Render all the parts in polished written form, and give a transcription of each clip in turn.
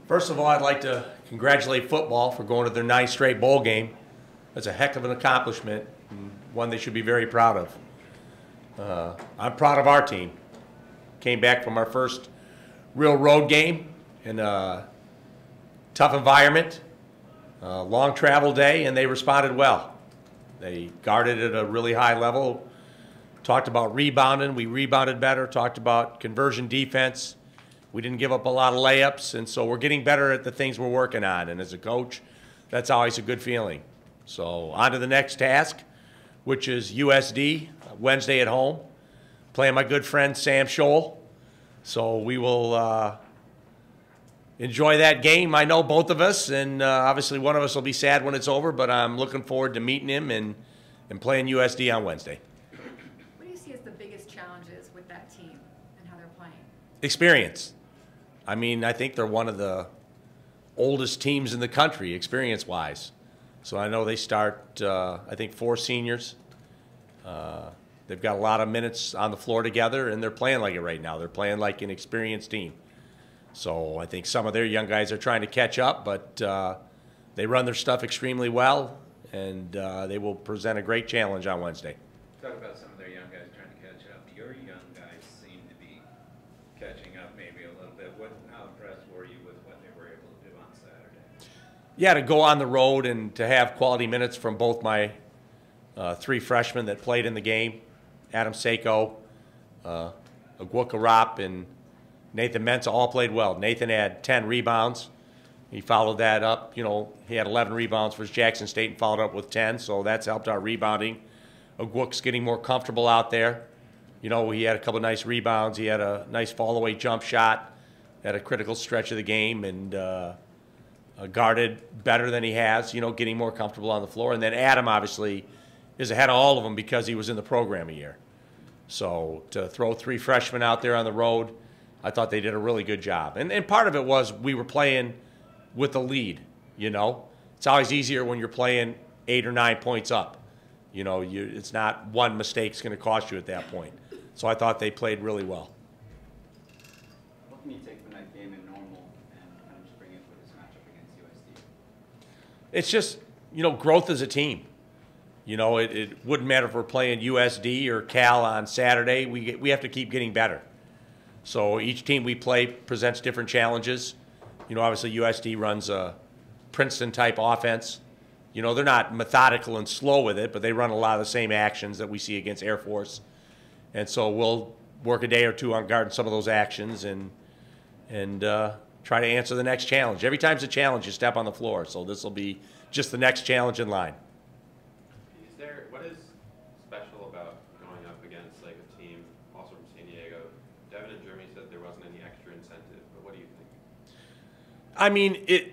First of all, I'd like to congratulate football for going to their 9th straight bowl game. That's a heck of an accomplishment, and one they should be very proud of. I'm proud of our team. Came back from our first real road game in a tough environment, a long travel day, and they responded well. They guarded at a really high level, talked about rebounding. We rebounded better, talked about conversion defense. We didn't give up a lot of layups, and so we're getting better at the things we're working on. And as a coach, that's always a good feeling. So on to the next task, which is USD, Wednesday at home, playing my good friend Sam Scholl. So we will enjoy that game. I know both of us, and obviously one of us will be sad when it's over, but I'm looking forward to meeting him and playing USD on Wednesday. What do you see as the biggest challenges with that team and how they're playing? Experience. I mean, I think they're one of the oldest teams in the country, experience-wise. So I know they start, I think, 4 seniors. They've got a lot of minutes on the floor together, and they're playing like it right now. They're playing like an experienced team. So I think some of their young guys are trying to catch up, but they run their stuff extremely well, and they will present a great challenge on Wednesday. Talk about some of their young guys trying to catch up. Your young guys seem to be catching up maybe a little bit. How impressed were you with what they were able to do on Saturday? Yeah, to go on the road and to have quality minutes from both my 3 freshmen that played in the game, Adam Sako, Agwuka Rop, and Nathan Mensah all played well. Nathan had 10 rebounds. He followed that up. You know, he had 11 rebounds for Jackson State and followed up with 10, so that's helped our rebounding. Agwuka's getting more comfortable out there. You know, he had a couple of nice rebounds. He had a nice fall-away jump shot at a critical stretch of the game and guarded better than he has, you know, getting more comfortable on the floor. And then Adam, obviously, is ahead of all of them because he was in the program a year. So to throw 3 freshmen out there on the road, I thought they did a really good job. And part of it was we were playing with the lead, you know. It's always easier when you're playing 8 or 9 points up. You know, it's not one mistake's going to cost you at that point. So I thought they played really well. What can you take from that game in normal and kind of just bring it for this matchup against USD? It's just, you know, growth as a team. You know, it wouldn't matter if we're playing USD or Cal on Saturday. We have to keep getting better. So each team we play presents different challenges. You know, obviously USD runs a Princeton-type offense. You know, they're not methodical and slow with it, but they run a lot of the same actions that we see against Air Force. And so we'll work a day or two on guarding some of those actions and try to answer the next challenge. Every time's a challenge, you step on the floor. So this will be just the next challenge in line. What is special about going up against like a team also from San Diego? Devin and Jeremy said there wasn't any extra incentive, but what do you think? I mean,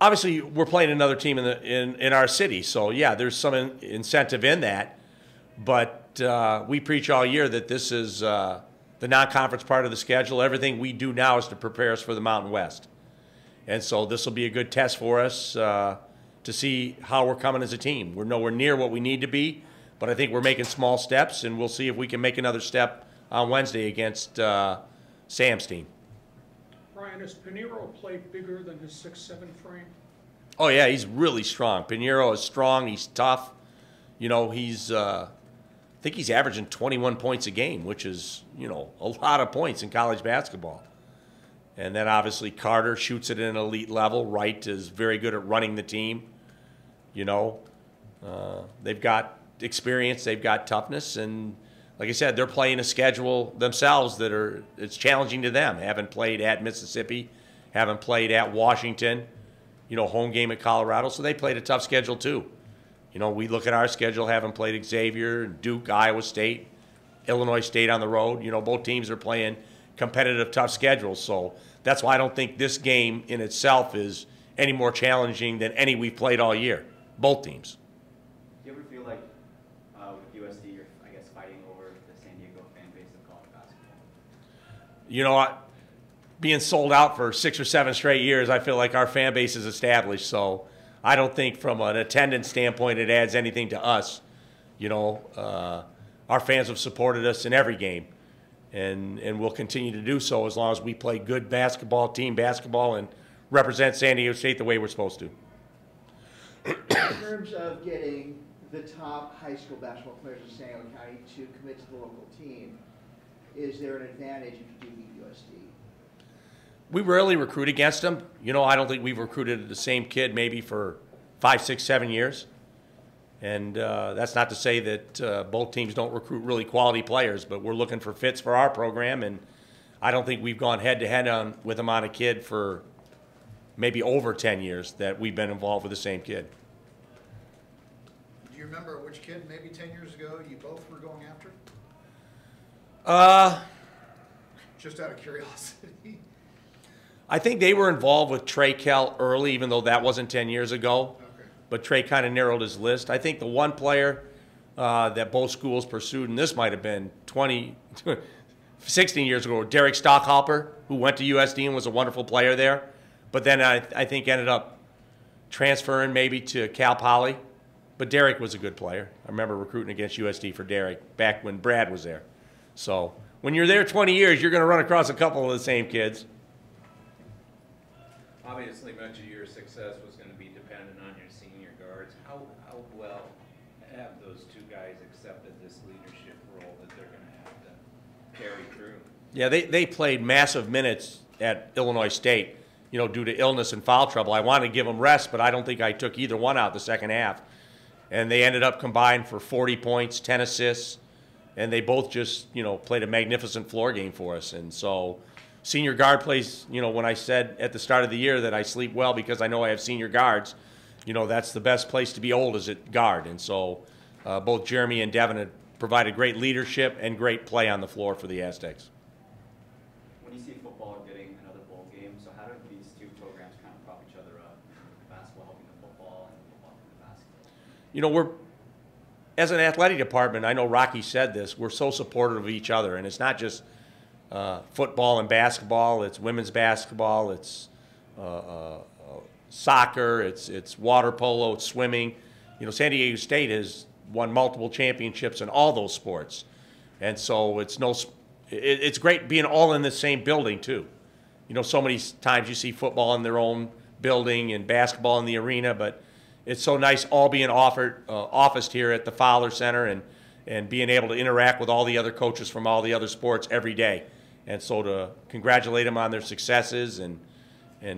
obviously we're playing another team in our city, so yeah, there's some incentive in that. But we preach all year that this is the non-conference part of the schedule. Everything we do now is to prepare us for the Mountain West, and so this will be a good test for us to see how we're coming as a team. We're nowhere near what we need to be, but I think we're making small steps, and we'll see if we can make another step on Wednesday against Sam's team. Brian, does Pinheiro play bigger than his 6'7" frame? Oh, yeah, he's really strong. Pinheiro is strong. He's tough. You know, I think he's averaging 21 points a game, which is, you know, a lot of points in college basketball. And then obviously Carter shoots it at an elite level. Wright is very good at running the team. You know, they've got experience, they've got toughness, and like I said, they're playing a schedule themselves it's challenging to them. Haven't played at Mississippi, haven't played at Washington, you know, home game at Colorado, so they played a tough schedule too. You know, we look at our schedule, haven't played Xavier, Duke, Iowa State, Illinois State on the road. You know, both teams are playing competitive, tough schedules, so that's why I don't think this game in itself is any more challenging than any we've played all year, both teams. Do you ever feel like with USD you're, I guess, fighting over the San Diego fan base of college basketball? You know, being sold out for 6 or 7 straight years, I feel like our fan base is established, so I don't think from an attendance standpoint it adds anything to us. You know, our fans have supported us in every game. and we'll continue to do so as long as we play good basketball, team basketball, and represent San Diego State the way we're supposed to. In terms of getting the top high school basketball players in San Diego County to commit to the local team, is there an advantage if you do beat USD? We rarely recruit against them. You know, I don't think we've recruited the same kid maybe for 5, 6, 7 years. And that's not to say that both teams don't recruit really quality players, but we're looking for fits for our program, and I don't think we've gone head-to-head with them on a kid for maybe over 10 years that we've been involved with the same kid. Do you remember which kid maybe 10 years ago you both were going after? Just out of curiosity. I think they were involved with Trey Kell early, even though that wasn't 10 years ago. Okay. But Trey kind of narrowed his list. I think the one player that both schools pursued, and this might have been 16 years ago, Derek Stockhalper, who went to USD and was a wonderful player there, but then I think ended up transferring maybe to Cal Poly. But Derek was a good player. I remember recruiting against USD for Derek back when Brad was there. So when you're there 20 years, you're going to run across a couple of the same kids. Obviously, much of your success was going to be dependent on your senior guards. How well have those two guys accepted this leadership role that they're going to have to carry through? Yeah, they played massive minutes at Illinois State, you know, due to illness and foul trouble. I wanted to give them rest, but I don't think I took either one out the second half. And they ended up combined for 40 points, 10 assists, and they both just, you know, played a magnificent floor game for us. And so senior guard plays, you know, when I said at the start of the year that I sleep well because I know I have senior guards, you know, that's the best place to be old is at guard. And so both Jeremy and Devin have provided great leadership and great play on the floor for the Aztecs. When you see football getting another bowl game, so how do these two programs kind of prop each other up? Basketball helping the football and football helping the basketball? You know, as an athletic department, I know Rocky said this, we're so supportive of each other, and it's not just football and basketball, it's women's basketball, it's soccer, it's water polo, it's swimming. You know, San Diego State has won multiple championships in all those sports. And so it's great being all in the same building too. You know, so many times you see football in their own building and basketball in the arena, but it's so nice all being officed here at the Fowler Center and being able to interact with all the other coaches from all the other sports every day. And so to congratulate them on their successes and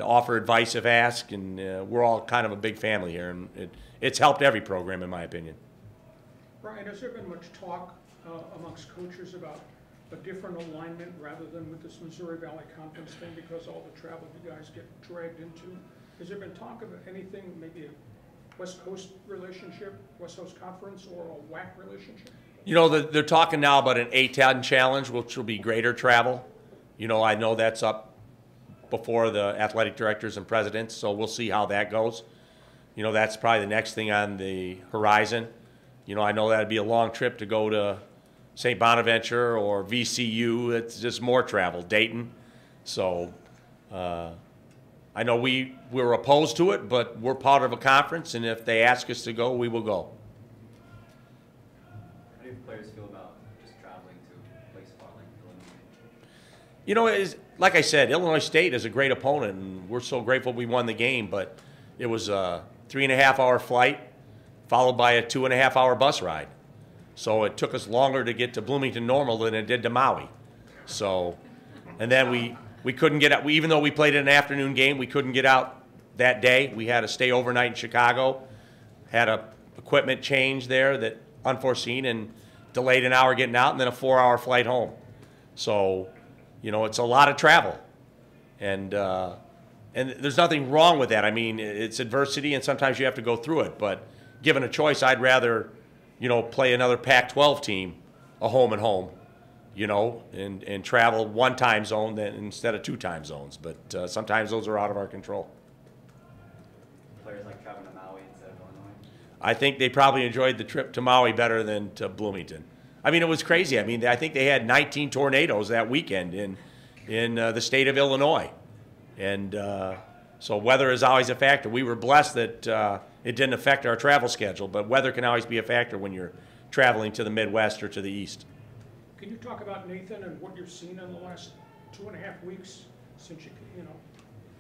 offer advice if asked, and we're all kind of a big family here, and it's helped every program in my opinion. Brian, has there been much talk amongst coaches about a different alignment rather than with this Missouri Valley Conference thing because all the travel you guys get dragged into? Has there been talk of anything, maybe a West Coast relationship, West Coast Conference, or a WAC relationship? You know, they're talking now about an A-10 challenge, which will be greater travel. You know, I know that's up before the athletic directors and presidents, so we'll see how that goes. You know, that's probably the next thing on the horizon. You know, I know that'd be a long trip to go to St. Bonaventure or VCU. It's just more travel, Dayton. So I know we were opposed to it, but we're part of a conference, and if they ask us to go, we will go. How do players feel about just traveling to a place far like Illinois? You know, like I said, Illinois State is a great opponent, and we're so grateful we won the game, but it was a 3.5-hour flight followed by a 2.5-hour bus ride. So it took us longer to get to Bloomington Normal than it did to Maui. So, and then we couldn't get out, even though we played an afternoon game, we couldn't get out that day. We had to stay overnight in Chicago, had a equipment change there that unforeseen and delayed an hour getting out, and then a 4-hour flight home. So, you know, it's a lot of travel. And there's nothing wrong with that. I mean, it's adversity, and sometimes you have to go through it. But given a choice, I'd rather, you know, play another Pac-12 team, a home and home, you know, and travel one time zone instead of 2 time zones. But sometimes those are out of our control. Players like traveling to Maui instead of Illinois? I think they probably enjoyed the trip to Maui better than to Bloomington. I mean, it was crazy. I mean, I think they had 19 tornadoes that weekend in the state of Illinois. And so weather is always a factor. We were blessed that it didn't affect our travel schedule, but weather can always be a factor when you're traveling to the Midwest or to the East. Can you talk about Nathan and what you've seen in the last 2.5 weeks since you know,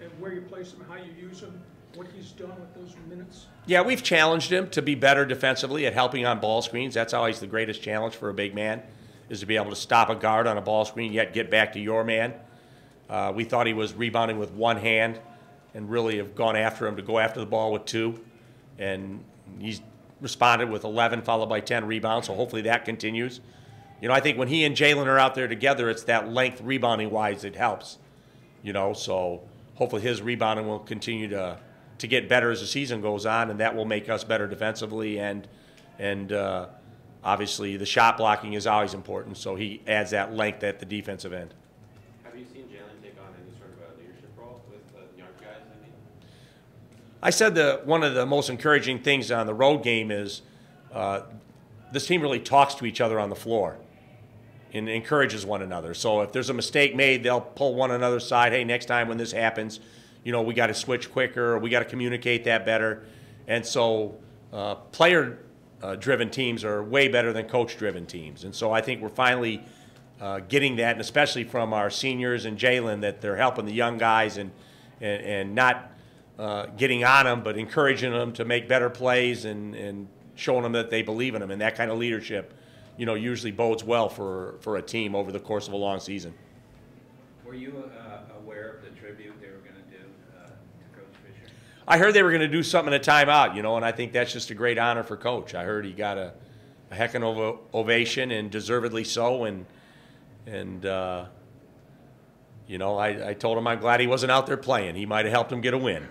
and where you place him, how you use him, what he's done with those minutes? Yeah, we've challenged him to be better defensively at helping on ball screens. That's always the greatest challenge for a big man, is to be able to stop a guard on a ball screen, yet get back to your man. We thought he was rebounding with one hand and really have gone after him to go after the ball with two. And he's responded with 11 followed by 10 rebounds, so hopefully that continues. You know, I think when he and Jalen are out there together, it's that length rebounding-wise that helps. You know, so hopefully his rebounding will continue to get better as the season goes on, and that will make us better defensively. And obviously the shot blocking is always important, so he adds that length at the defensive end. Have you seen Jalen take on any sort of a leadership role with the young guys? I mean, I said that one of the most encouraging things on the road game is this team really talks to each other on the floor and encourages one another. So if there's a mistake made, they'll pull one another's side. Hey, next time when this happens, you know, we got to switch quicker, or we got to communicate that better. And so player-driven teams are way better than coach-driven teams. And so I think we're finally getting that, and especially from our seniors and Jalen, that they're helping the young guys and not getting on them, but encouraging them to make better plays and showing them that they believe in them. And that kind of leadership, you know, usually bodes well for a team over the course of a long season. Were you aware of the tribute they were going to do to Coach Fisher? I heard they were going to do something in a timeout, you know, and I think that's just a great honor for Coach. I heard he got a heck of an ovation, and deservedly so. And you know, I told him I'm glad he wasn't out there playing. He might have helped him get a win.